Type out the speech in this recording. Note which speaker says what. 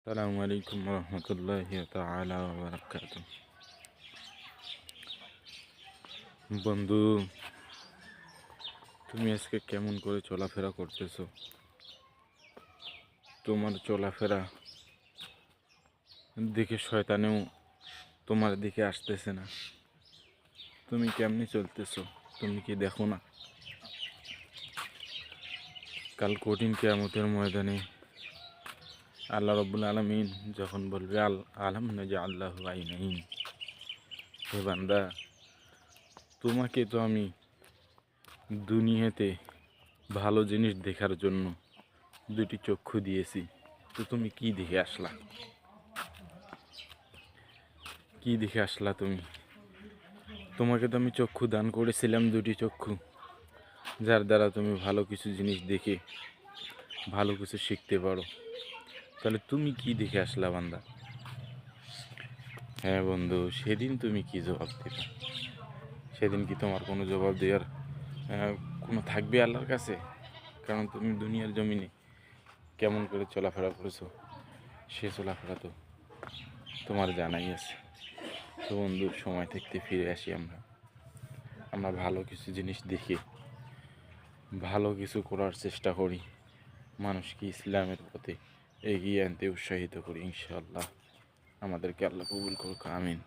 Speaker 1: আসসালামু আলাইকুম রহমতুল্লাহি তাআলা ওয়া বারাকাতুহু। বন্ধু, তুমি আজকে কেমন করে চলাফেরা করতেছো? তোমার চলাফেরা দেখে শয়তানেও তোমার দিকে আসতেছে না। তুমি কেমনি চলতেছো? তুমি কি দেখো না কাল কঠিন কিয়ামতের ময়দানে আল্লাহ রাব্বুল আলামিন যখন বলবে আলাম নাজআল্লাহু আইনাইন, হে বান্দা, তোমাকে তো আমি দুনিয়াতে ভালো জিনিস দেখার জন্য দুটি চক্ষু দিয়েছি, তো তুমি কি দেখে আসলা? কি দেখে আসলা তুমি? তোমাকে তো আমি চক্ষু দান করেছিলাম, দুটি চক্ষু, যার দ্বারা তুমি ভালো কিছু জিনিস দেখে ভালো কিছু শিখতে পারো। তাহলে তুমি কি দেখে আসলা বান্দা? হ্যাঁ বন্ধু, সেদিন তুমি কি জবাব দেবে? সেদিন কি তোমার কোনো জবাব দেওয়ার কোনো থাকবে আল্লাহর কাছে? কারণ তুমি দুনিয়ার জমিনে কেমন করে চলাফেরা করেছো সে চলাফেরা তো তোমার জানাই আছে। তো বন্ধু, সময় থাকতে ফিরে আসি আমরা আমরা ভালো কিছু জিনিস দেখে ভালো কিছু করার চেষ্টা করি, মানুষকে ইসলামের পথে এগিয়ে আনতে উৎসাহিত করি। ইনশাআল্লাহ আমাদেরকে আল্লাহ কবুল করুক, আমিন।